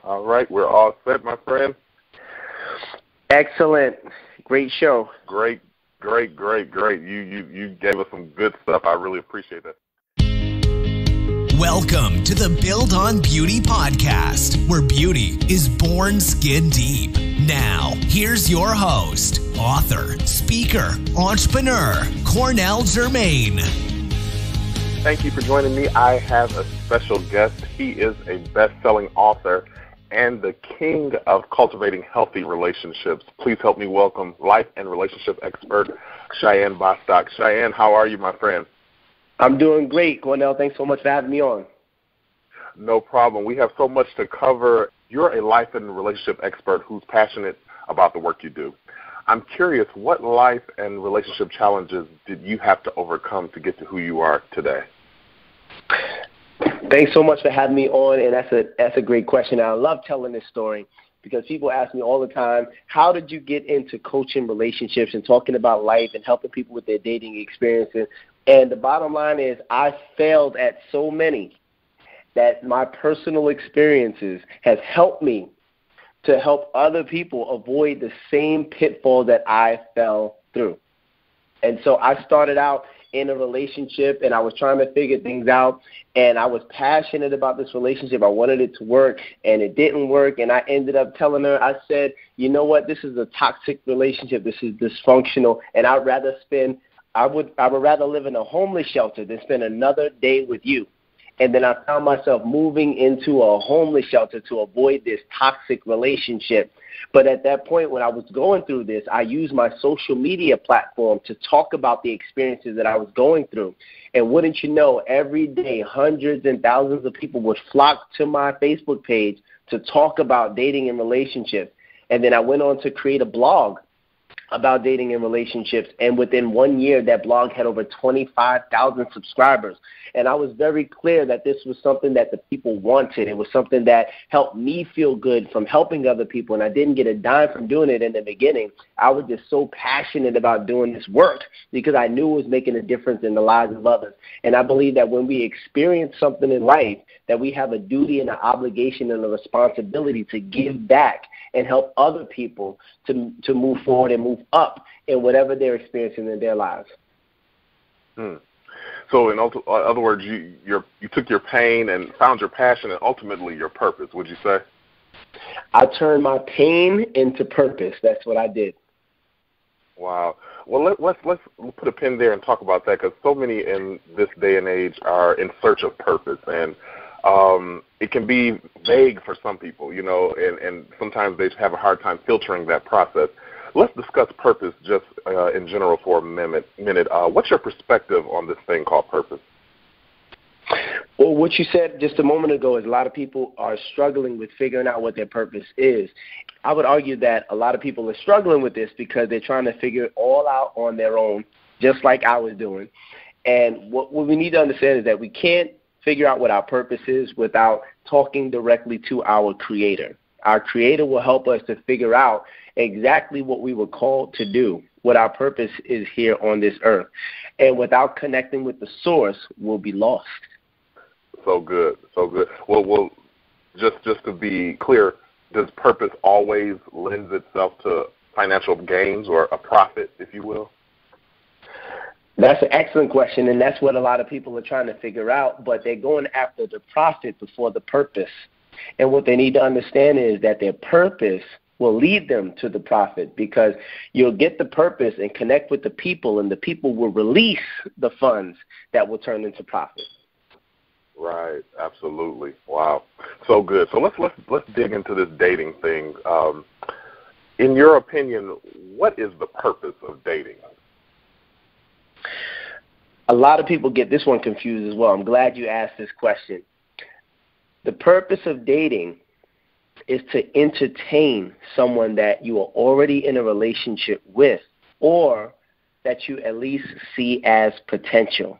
All right, we're all set, my friend. Excellent. Great show. Great. You gave us some good stuff. I really appreciate that. Welcome to the Build on Beauty podcast, where beauty is born skin deep. Now, here's your host, author, speaker, entrepreneur, Cornell Jermaine. Thank you for joining me. I have a special guest. He is a best-selling author and the king of cultivating healthy relationships. Please help me welcome life and relationship expert, Cheyenne Bostock. Cheyenne, how are you, my friend? I'm doing great, Cornell. Thanks so much for having me on. No problem. We have so much to cover. You're a life and relationship expert who's passionate about the work you do. I'm curious, what life and relationship challenges did you have to overcome to get to who you are today? Thanks so much for having me on, and that's a great question. I love telling this story because people ask me all the time, how did you get into coaching relationships and talking about life and helping people with their dating experiences? And the bottom line is I failed at so many that my personal experiences has helped me to help other people avoid the same pitfall that I fell through. And so I started out in a relationship, and I was trying to figure things out, and I was passionate about this relationship. I wanted it to work, and it didn't work, and I ended up telling her, I said, you know what, this is a toxic relationship. This is dysfunctional, and I would rather live in a homeless shelter than spend another day with you. And then I found myself moving into a homeless shelter to avoid this toxic relationship. But at that point, when I was going through this, I used my social media platform to talk about the experiences that I was going through. And wouldn't you know, every day, hundreds and thousands of people would flock to my Facebook page to talk about dating and relationships. And then I went on to create a blog about dating and relationships, and within 1 year, that blog had over 25,000 subscribers. And I was very clear that this was something that the people wanted. It was something that helped me feel good from helping other people, and I didn't get a dime from doing it in the beginning. I was just so passionate about doing this work because I knew it was making a difference in the lives of others. And I believe that when we experience something in life, that we have a duty and an obligation and a responsibility to give back and help other people to move forward and move up in whatever they're experiencing in their lives. So in other words, you took your pain and found your passion and ultimately your purpose, would you say? I turned my pain into purpose. That's what I did. Wow. Well, let's put a pin there and talk about that, because so many in this day and age are in search of purpose, and it can be vague for some people, you know, and sometimes they have a hard time filtering that process. Let's discuss purpose just in general for a minute. What's your perspective on this thing called purpose? Well, what you said just a moment ago is a lot of people are struggling with figuring out what their purpose is. I would argue that a lot of people are struggling with this because they're trying to figure it all out on their own, just like I was doing. And what we need to understand is that we can't figure out what our purpose is without talking directly to our Creator. Our Creator will help us to figure out exactly what we were called to do, what our purpose is here on this earth. And without connecting with the source, we'll be lost. So good. Well, just to be clear, does purpose always lend itself to financial gains or a profit, if you will? That's an excellent question, and that's what a lot of people are trying to figure out, but they're going after the profit before the purpose. And what they need to understand is that their purpose will lead them to the profit, because you'll get the purpose and connect with the people, and the people will release the funds that will turn into profit. Right, absolutely. Wow, so good. So let's dig into this dating thing. In your opinion, what is the purpose of dating? A lot of people get this one confused as well. I'm glad you asked this question. The purpose of dating is to entertain someone that you are already in a relationship with, or that you at least see as potential.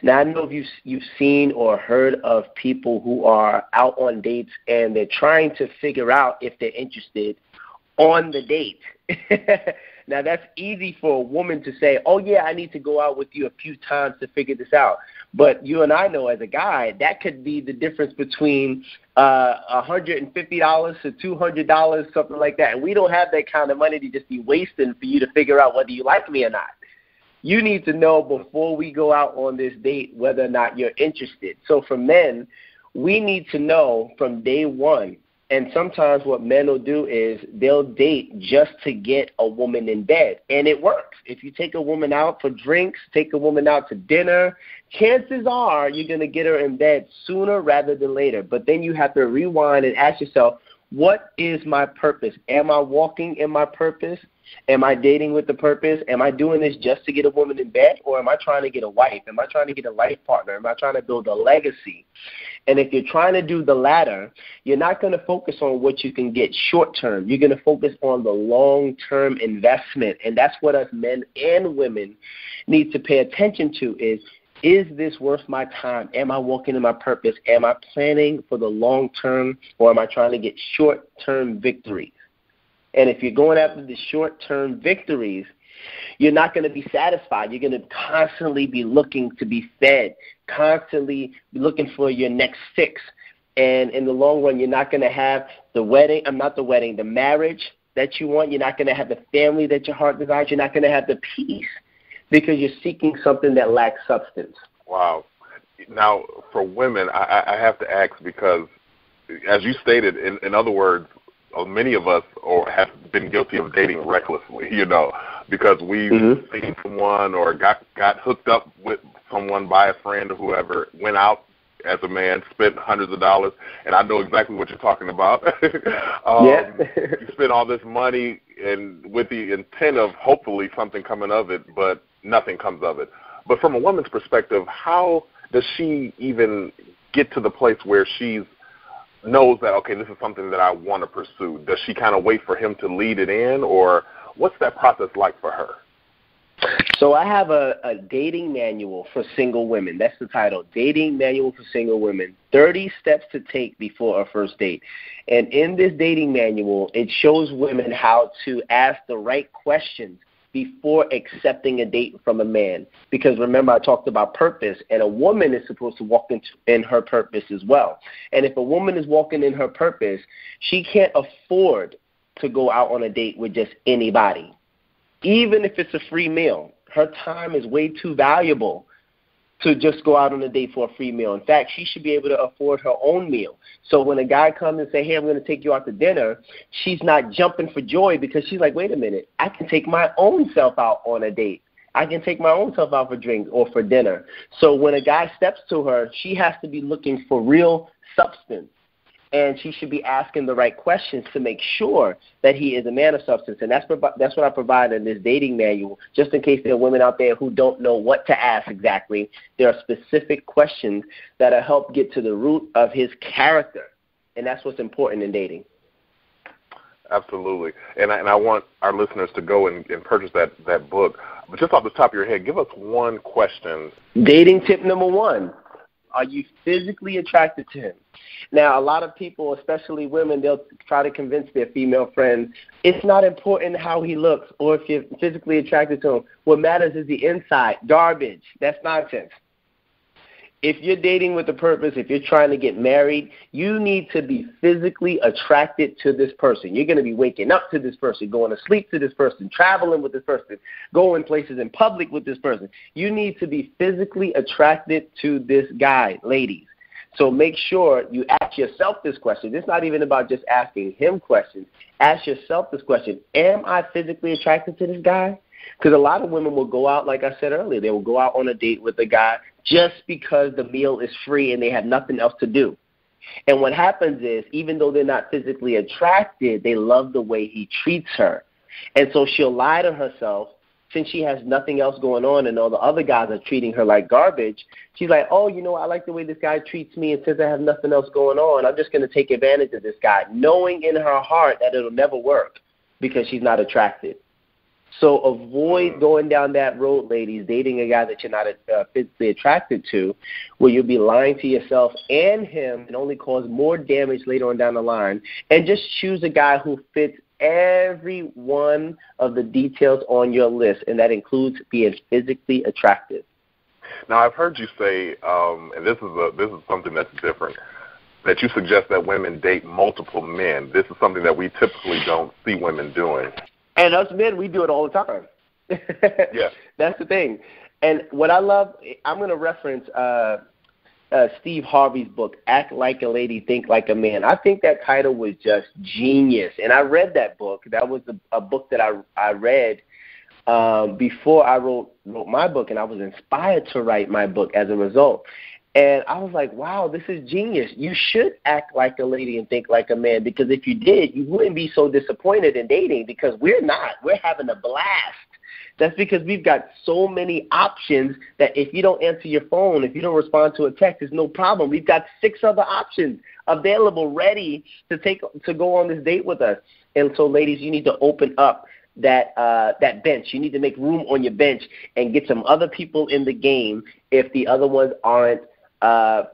Now, I know if you've seen or heard of people who are out on dates and they're trying to figure out if they're interested on the date. Now, that's easy for a woman to say, oh, yeah, I need to go out with you a few times to figure this out. But you and I know as a guy, that could be the difference between $150 to $200, something like that. And we don't have that kind of money to just be wasting for you to figure out whether you like me or not. You need to know before we go out on this date whether or not you're interested. So for men, we need to know from day one. And sometimes what men will do is they'll date just to get a woman in bed. And it works. If you take a woman out for drinks, take a woman out to dinner, chances are you're going to get her in bed sooner rather than later. But then you have to rewind and ask yourself, what is my purpose? Am I walking in my purpose? Am I dating with the purpose? Am I doing this just to get a woman in bed? Or am I trying to get a wife? Am I trying to get a life partner? Am I trying to build a legacy? And if you're trying to do the latter, you're not going to focus on what you can get short term. You're going to focus on the long-term investment. And that's what us men and women need to pay attention to is this worth my time? Am I walking in my purpose? Am I planning for the long term, or am I trying to get short-term victories? And if you're going after the short-term victories, you're not going to be satisfied. You're going to constantly be looking to be fed, constantly be looking for your next fix. And in the long run, you're not going to have the marriage that you want. You're not going to have the family that your heart desires. You're not going to have the peace because you're seeking something that lacks substance. Wow. Now, for women, I have to ask because, as you stated, in other words, many of us have been guilty of dating recklessly, because we've seen someone or got hooked up with someone by a friend or whoever, went out as a man, spent hundreds of dollars, and I know exactly what you're talking about. You spend all this money and with the intent of hopefully something coming of it, but nothing comes of it. But from a woman's perspective, how does she even get to the place where she's knows that, okay, this is something that I want to pursue? Does she kind of wait for him to lead it in, or what's that process like for her? So I have a dating manual for single women. That's the title, Dating Manual for Single Women, 30 Steps to Take Before a First Date. And in this dating manual, it shows women how to ask the right questions before accepting a date from a man. Because remember, I talked about purpose, and a woman is supposed to walk in her purpose as well. And if a woman is walking in her purpose, she can't afford to go out on a date with just anybody. Even if it's a free meal, her time is way too valuable to just go out on a date for a free meal. In fact, she should be able to afford her own meal. So when a guy comes and say, hey, I'm going to take you out to dinner, she's not jumping for joy because she's like, wait a minute, I can take my own self out on a date. I can take my own self out for drinks or for dinner. So when a guy steps to her, she has to be looking for real substance. And she should be asking the right questions to make sure that he is a man of substance. And that's what I provide in this dating manual, just in case there are women out there who don't know what to ask exactly. There are specific questions that will help get to the root of his character. And that's what's important in dating. Absolutely. And I want our listeners to go and purchase that book. But just off the top of your head, give us one question. Dating tip number 1. Are you physically attracted to him? Now, a lot of people, especially women, they'll try to convince their female friends, it's not important how he looks or if you're physically attracted to him. What matters is the inside. Garbage. That's nonsense. If you're dating with a purpose, if you're trying to get married, you need to be physically attracted to this person. You're going to be waking up to this person, going to sleep to this person, traveling with this person, going places in public with this person. You need to be physically attracted to this guy, ladies. So make sure you ask yourself this question. It's not even about just asking him questions. Ask yourself this question. Am I physically attracted to this guy? Because a lot of women will go out, like I said earlier, they will go out on a date with a guy just because the meal is free and they have nothing else to do. And what happens is, even though they're not physically attracted, they love the way he treats her. And so she'll lie to herself, since she has nothing else going on and all the other guys are treating her like garbage. She's like, oh, I like the way this guy treats me, and since I have nothing else going on, I'm just going to take advantage of this guy, knowing in her heart that it'll never work because she's not attracted. So avoid going down that road, ladies, dating a guy that you're not physically attracted to, where you'll be lying to yourself and him and only cause more damage later on down the line. And just choose a guy who fits every one of the details on your list, and that includes being physically attractive. Now, I've heard you say, and this is something that's different, that you suggest that women date multiple men. This is something that we typically don't see women doing. And us men, we do it all the time. Yeah. That's the thing. And what I love, I'm going to reference Steve Harvey's book, Act Like a Lady, Think Like a Man. I think that title was just genius. And I read that book. That was a book that I read before I wrote my book, and I was inspired to write my book as a result. And I was like, wow, this is genius. You should act like a lady and think like a man, because if you did, you wouldn't be so disappointed in dating, because we're not. We're having a blast. That's because we've got so many options that if you don't answer your phone, if you don't respond to a text, it's no problem. We've got 6 other options available, ready to go on this date with us. And so, ladies, you need to open up that bench. You need to make room on your bench and get some other people in the game if the other ones aren't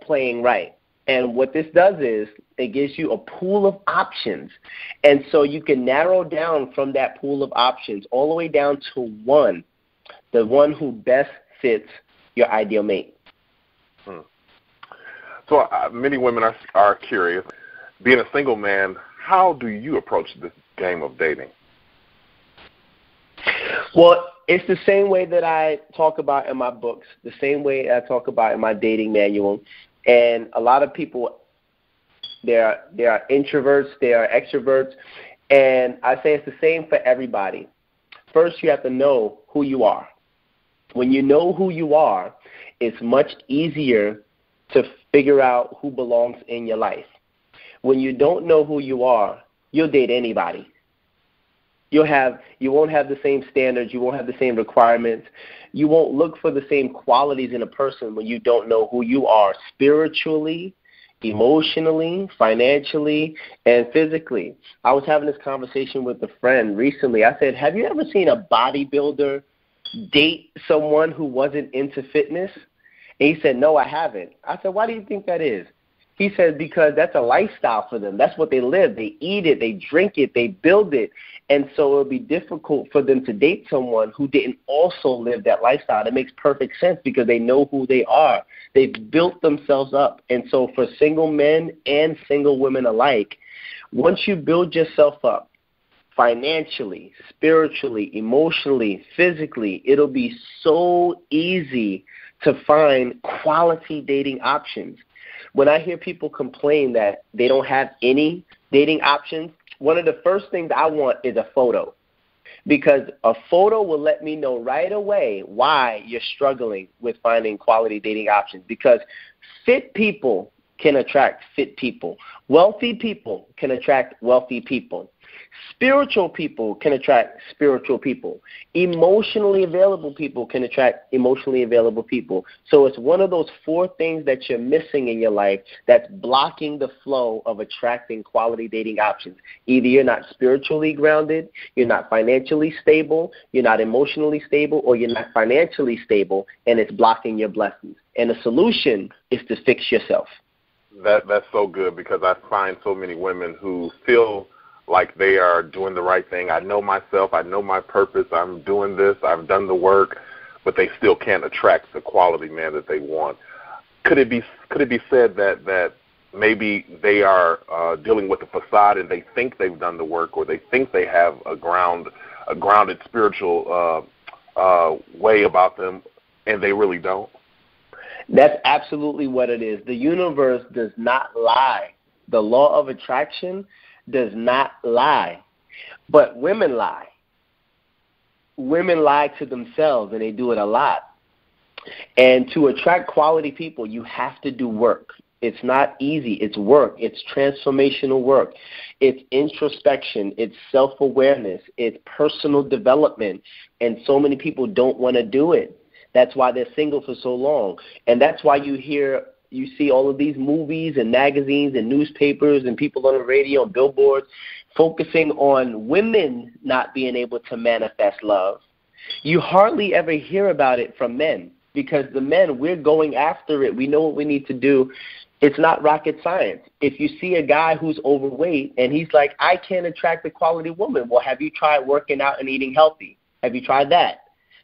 playing right. And what this does is it gives you a pool of options. And so you can narrow down from that pool of options all the way down to one, the one who best fits your ideal mate. So many women are curious. Being a single man, how do you approach this game of dating? Well, it's the same way that I talk about in my books, the same way I talk about in my dating manual. And a lot of people, they are introverts, they are extroverts, and I say it's the same for everybody. First, you have to know who you are. When you know who you are, it's much easier to figure out who belongs in your life. When you don't know who you are, you'll date anybody. You won't have the same standards. You won't have the same requirements. You won't look for the same qualities in a person when you don't know who you are spiritually, emotionally, financially, and physically. I was having this conversation with a friend recently. I said, have you ever seen a bodybuilder date someone who wasn't into fitness? And he said, no, I haven't. I said, why do you think that is? He said, because that's a lifestyle for them. That's what they live. They eat it. They drink it. They build it. And so it would be difficult for them to date someone who didn't also live that lifestyle. That makes perfect sense because they know who they are. They've built themselves up. And so for single men and single women alike, once you build yourself up financially, spiritually, emotionally, physically, it'll be so easy to find quality dating options. When I hear people complain that they don't have any dating options, one of the first things I want is a photo, because a photo will let me know right away why you're struggling with finding quality dating options, because fit people can attract fit people. Wealthy people can attract wealthy people. Spiritual people can attract spiritual people. Emotionally available people can attract emotionally available people. So it's one of those 4 things that you're missing in your life that's blocking the flow of attracting quality dating options. Either you're not spiritually grounded, you're not financially stable, you're not emotionally stable, or you're not financially stable, and it's blocking your blessings. And the solution is to fix yourself. That's so good, because I find so many women who feel like they are doing the right thing. I know myself. I know my purpose. I'm doing this. I've done the work, but they still can't attract the quality man that they want. Could it be said that maybe they are dealing with the facade and they think they've done the work, or they think they have a grounded spiritual way about them, and they really don't? That's absolutely what it is. The universe does not lie. The law of attraction does not lie, but women lie. Women lie to themselves, and they do it a lot. And to attract quality people, you have to do work. It's not easy. It's work. It's transformational work. It's introspection. It's self-awareness. It's personal development. And so many people don't want to do it. That's why they're single for so long. And that's why you see all of these movies and magazines and newspapers and people on the radio and billboards focusing on women not being able to manifest love. You hardly ever hear about it from men, because the men, we're going after it. We know what we need to do. It's not rocket science. If you see a guy who's overweight and he's like, I can't attract a quality woman. Well, have you tried working out and eating healthy? Have you tried that?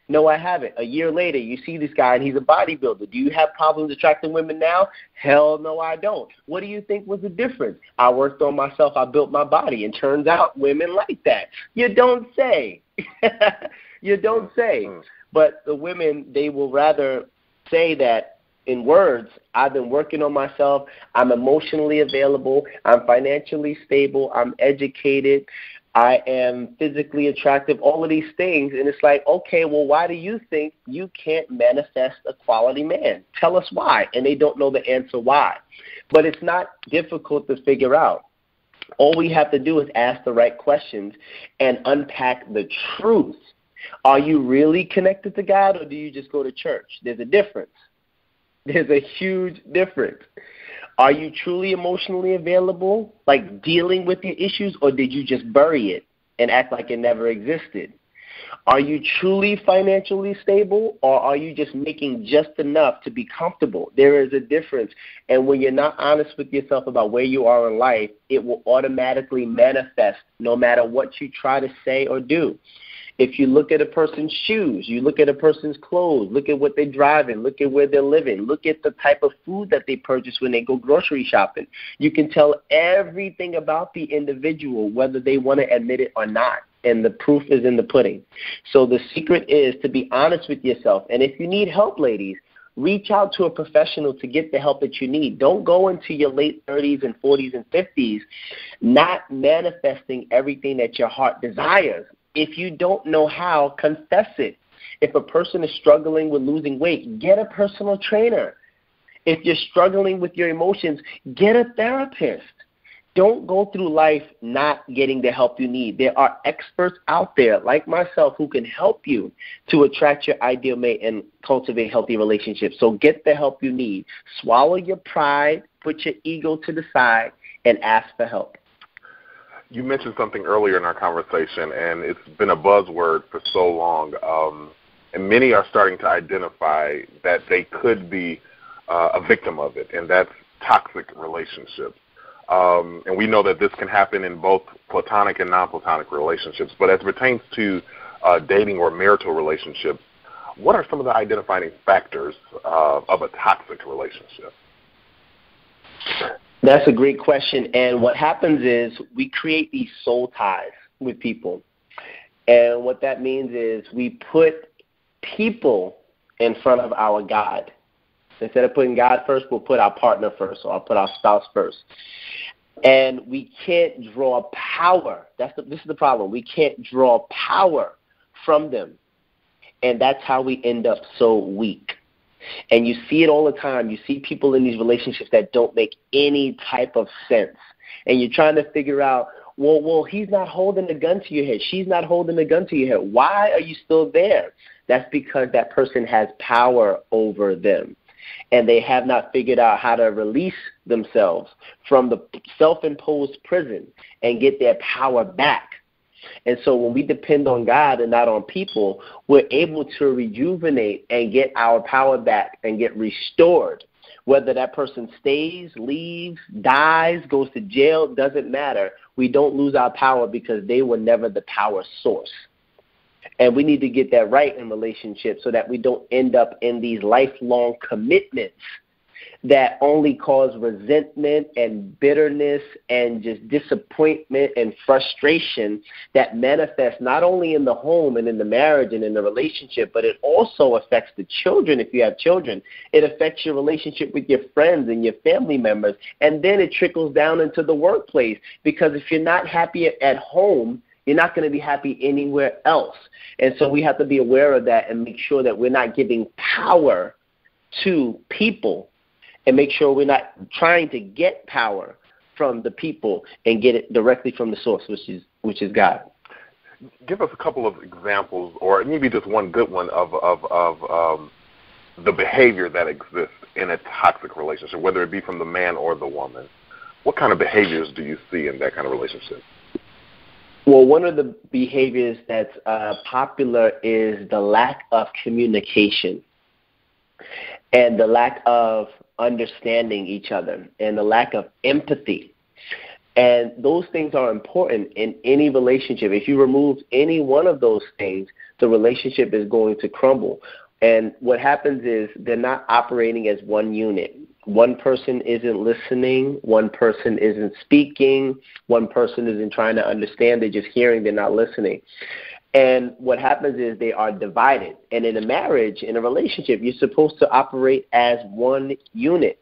No, I haven't. A year later, you see this guy and he's a bodybuilder. Do you have problems attracting women now? Hell no, I don't. What do you think was the difference? I worked on myself. I built my body. And turns out women like that. You don't say. You don't say. But the women, they will rather say that in words. I've been working on myself. I'm emotionally available. I'm financially stable. I'm educated. I am physically attractive, all of these things. And it's like, okay, well, why do you think you can't manifest a quality man? Tell us why. And they don't know the answer why. But it's not difficult to figure out. All we have to do is ask the right questions and unpack the truth. Are you really connected to God, or do you just go to church? There's a difference. There's a huge difference. Are you truly emotionally available, like dealing with your issues, or did you just bury it and act like it never existed? Are you truly financially stable, or are you just making just enough to be comfortable? There is a difference. And when you're not honest with yourself about where you are in life, it will automatically manifest no matter what you try to say or do. If you look at a person's shoes, you look at a person's clothes, look at what they're driving, look at where they're living, look at the type of food that they purchase when they go grocery shopping, you can tell everything about the individual, whether they want to admit it or not. And the proof is in the pudding. So the secret is to be honest with yourself. And if you need help, ladies, reach out to a professional to get the help that you need. Don't go into your late 30s and 40s and 50s not manifesting everything that your heart desires. If you don't know how, confess it. If a person is struggling with losing weight, get a personal trainer. If you're struggling with your emotions, get a therapist. Don't go through life not getting the help you need. There are experts out there like myself who can help you to attract your ideal mate and cultivate healthy relationships. So get the help you need. Swallow your pride, put your ego to the side, and ask for help. You mentioned something earlier in our conversation, and it's been a buzzword for so long, and many are starting to identify that they could be a victim of it, and that's toxic relationships. And we know that this can happen in both platonic and non-platonic relationships. But as it pertains to dating or marital relationships, what are some of the identifying factors of a toxic relationship? That's a great question. And what happens is we create these soul ties with people. And what that means is we put people in front of our God. Instead of putting God first, we'll put our partner first, or I'll put our spouse first. And we can't draw power. This is the problem. We can't draw power from them. And that's how we end up so weak. And you see it all the time. You see people in these relationships that don't make any type of sense. And you're trying to figure out, well, he's not holding a gun to your head. She's not holding a gun to your head. Why are you still there? That's because that person has power over them. And they have not figured out how to release themselves from the self-imposed prison and get their power back. And so when we depend on God and not on people, we're able to rejuvenate and get our power back and get restored. Whether that person stays, leaves, dies, goes to jail, doesn't matter. We don't lose our power because they were never the power source. And we need to get that right in relationships so that we don't end up in these lifelong commitments that only cause resentment and bitterness and just disappointment and frustration that manifests not only in the home and in the marriage and in the relationship, but it also affects the children if you have children. It affects your relationship with your friends and your family members, and then it trickles down into the workplace, because if you're not happy at home, you're not going to be happy anywhere else. And so we have to be aware of that and make sure that we're not giving power to people, and make sure we're not trying to get power from the people and get it directly from the source, which is God. Give us a couple of examples, or maybe just one good one, of the behavior that exists in a toxic relationship, whether it be from the man or the woman. What kind of behaviors do you see in that kind of relationship? Well, one of the behaviors that's popular is the lack of communication and the lack of understanding each other and the lack of empathy. And those things are important in any relationship. If you remove any one of those things, the relationship is going to crumble. And what happens is they're not operating as one unit. One person isn't listening. One person isn't speaking. One person isn't trying to understand. They're just hearing. They're not listening. And what happens is they are divided. And in a marriage, in a relationship, you're supposed to operate as one unit.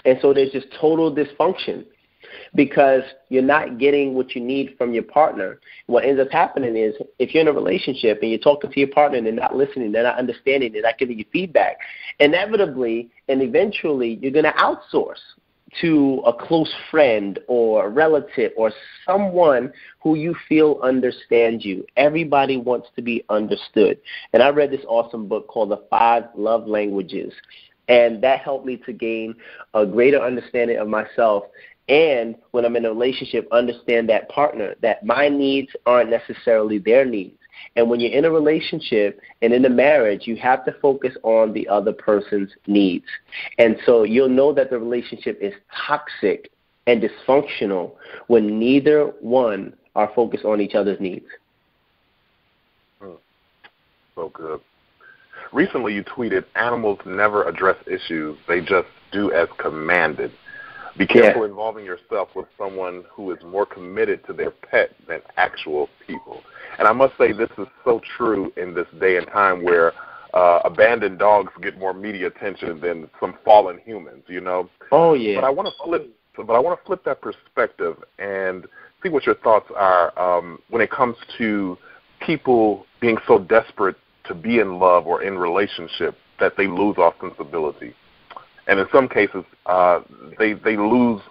And so there's just total dysfunction because you're not getting what you need from your partner. What ends up happening is if you're in a relationship and you're talking to your partner and they're not listening, they're not understanding, they're not giving you feedback, inevitably and eventually you're going to outsource to a close friend or a relative or someone who you feel understands you. Everybody wants to be understood. And I read this awesome book called The 5 Love Languages, and that helped me to gain a greater understanding of myself. And when I'm in a relationship, understand that partner, that my needs aren't necessarily their needs. And when you're in a relationship and in a marriage, you have to focus on the other person's needs. And so you'll know that the relationship is toxic and dysfunctional when neither one are focused on each other's needs. So good. Recently you tweeted, animals never address issues, they just do as commanded. Be careful involving yourself with someone who is more committed to their pet than actual people. And I must say this is so true in this day and time where abandoned dogs get more media attention than some fallen humans, you know? Oh, yeah. But I want to flip that perspective and see what your thoughts are when it comes to people being so desperate to be in love or in relationship that they lose all sensibility. And in some cases, they lose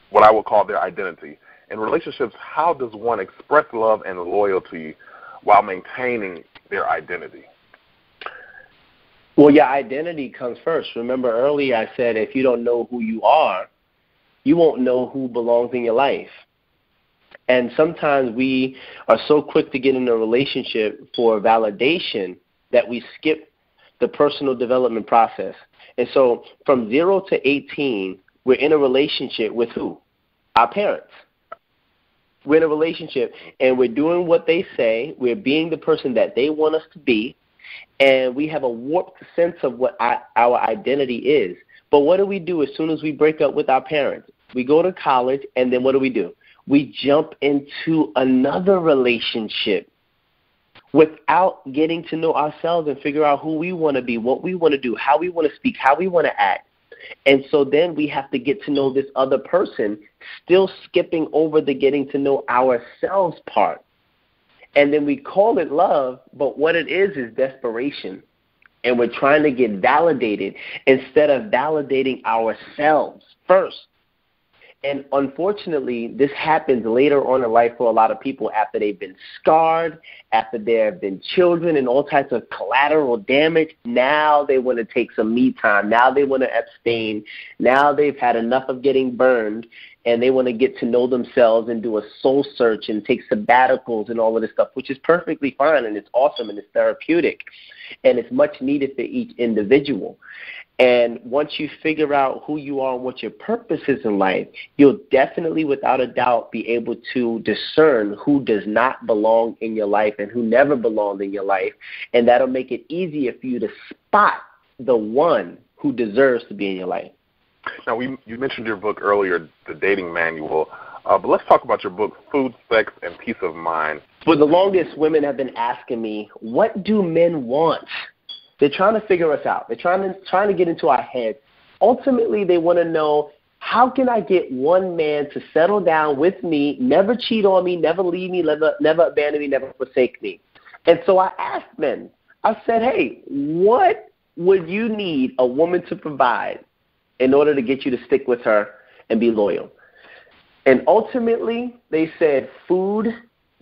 what I would call their identity. In relationships, how does one express love and loyalty while maintaining their identity? Well, your identity comes first. Remember earlier I said if you don't know who you are, you won't know who belongs in your life. And sometimes we are so quick to get in a relationship for validation that we skip the personal development process. And so from 0 to 18, we're in a relationship with who? Our parents. We're in a relationship, and we're doing what they say. We're being the person that they want us to be, and we have a warped sense of what our identity is. But what do we do as soon as we break up with our parents? We go to college, and then what do? We jump into another relationship without getting to know ourselves and figure out who we want to be, what we want to do, how we want to speak, how we want to act. And so then we have to get to know this other person, still skipping over the getting to know ourselves part. And then we call it love, but what it is desperation. And we're trying to get validated instead of validating ourselves first. And unfortunately, this happens later on in life for a lot of people after they've been scarred, after there have been children and all types of collateral damage. Now they want to take some me time. Now they want to abstain. Now they've had enough of getting burned, and they want to get to know themselves and do a soul search and take sabbaticals and all of this stuff, which is perfectly fine, and it's awesome, and it's therapeutic, and it's much needed for each individual. And once you figure out who you are and what your purpose is in life, you'll definitely, without a doubt, be able to discern who does not belong in your life and who never belonged in your life. And that'll make it easier for you to spot the one who deserves to be in your life. Now, you mentioned your book earlier, The Dating Manual, but let's talk about your book, Food, Sex, and Peace of Mind. For the longest, women have been asking me, what do men want? They're trying to figure us out. They're trying to get into our heads. Ultimately, they want to know, how can I get one man to settle down with me, never cheat on me, never leave me, never abandon me, never forsake me? And so I asked men, I said, hey, what would you need a woman to provide in order to get you to stick with her and be loyal? And ultimately, they said food,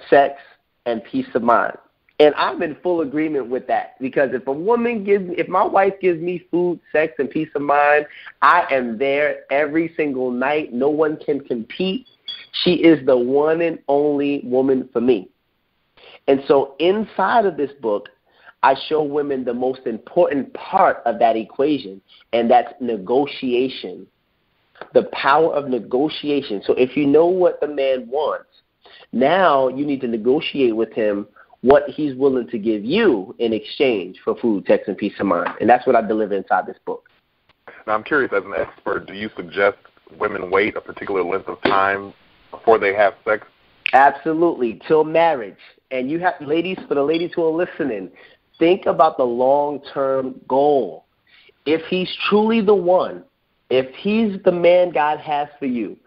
sex, and peace of mind. And I'm in full agreement with that, because if my wife gives me food, sex, and peace of mind, I am there every single night. No one can compete. She is the one and only woman for me. And so inside of this book, I show women the most important part of that equation, and that's negotiation. The power of negotiation. So if you know what the man wants, now you need to negotiate with him what he's willing to give you in exchange for food, sex, and peace of mind. And that's what I deliver inside this book. Now, I'm curious, as an expert, do you suggest women wait a particular length of time before they have sex? Absolutely, till marriage. And you have, ladies, for the ladies who are listening, think about the long-term goal. If he's truly the one, if he's the man God has for you,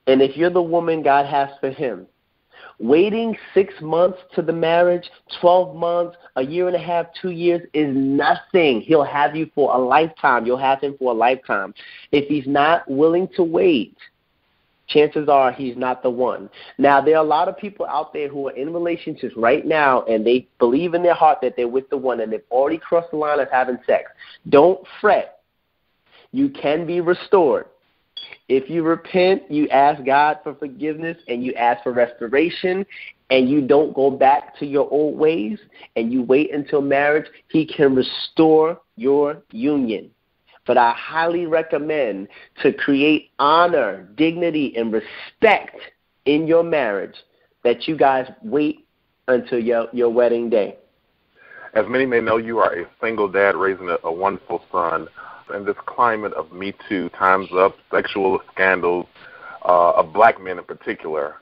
and if you're the woman God has for him, waiting 6 months to the marriage, 12 months, a year and a half, 2 years is nothing. He'll have you for a lifetime. You'll have him for a lifetime. If he's not willing to wait, chances are he's not the one. Now, there are a lot of people out there who are in relationships right now, and they believe in their heart that they're with the one, and they've already crossed the line of having sex. Don't fret. You can be restored. If you repent, you ask God for forgiveness, and you ask for restoration, and you don't go back to your old ways, and you wait until marriage, he can restore your union. But I highly recommend to create honor, dignity, and respect in your marriage that you guys wait until your wedding day. As many may know, you are a single dad raising a wonderful son. In this climate of Me Too, Time's Up, sexual scandals, of black men in particular,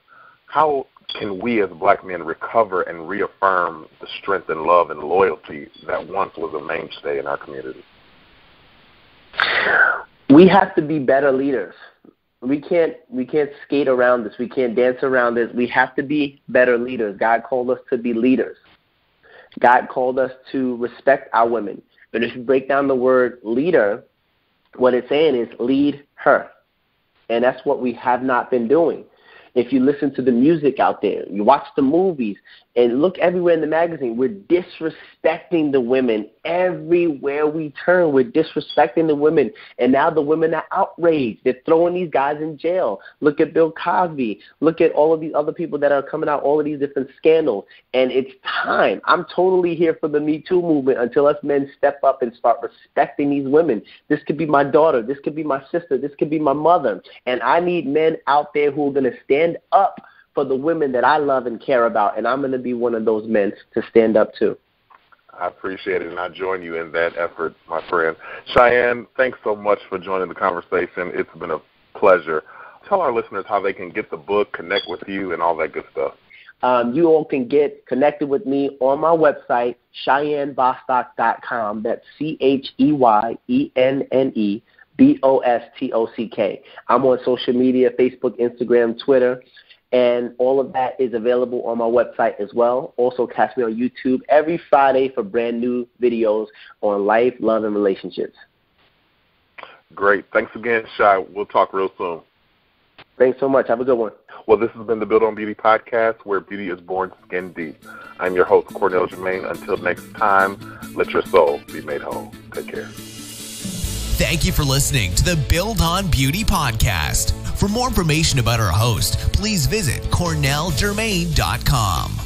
how can we as black men recover and reaffirm the strength and love and loyalty that once was a mainstay in our community? We have to be better leaders. We can't skate around this. We can't dance around this. We have to be better leaders. God called us to be leaders. God called us to respect our women. But if you break down the word leader, what it's saying is lead her. And that's what we have not been doing. If you listen to the music out there, you watch the movies, and look everywhere in the magazine, we're disrespecting the women. Everywhere we turn, we're disrespecting the women. And now the women are outraged. They're throwing these guys in jail. Look at Bill Cosby. Look at all of these other people that are coming out, all of these different scandals. And it's time. I'm totally here for the Me Too movement until us men step up and start respecting these women. This could be my daughter. This could be my sister. This could be my mother. And I need men out there who are going to stand up for the women that I love and care about, and I'm going to be one of those men to stand up to. I appreciate it, and I join you in that effort, my friend. Cheyenne, thanks so much for joining the conversation. It's been a pleasure. Tell our listeners how they can get the book, connect with you, and all that good stuff. You all can get connected with me on my website, CheyenneBostock.com. That's CheyenneBostock. I'm on social media, Facebook, Instagram, Twitter, and all of that is available on my website as well. Also, catch me on YouTube every Friday for brand new videos on life, love, and relationships. Great. Thanks again, Shy. We'll talk real soon. Thanks so much. Have a good one. Well, this has been the Build on Beauty podcast, where beauty is born skin deep. I'm your host, Cornell Jermaine. Until next time, let your soul be made whole. Take care. Thank you for listening to the Build on Beauty podcast. For more information about our host, please visit CornellJermaine.com.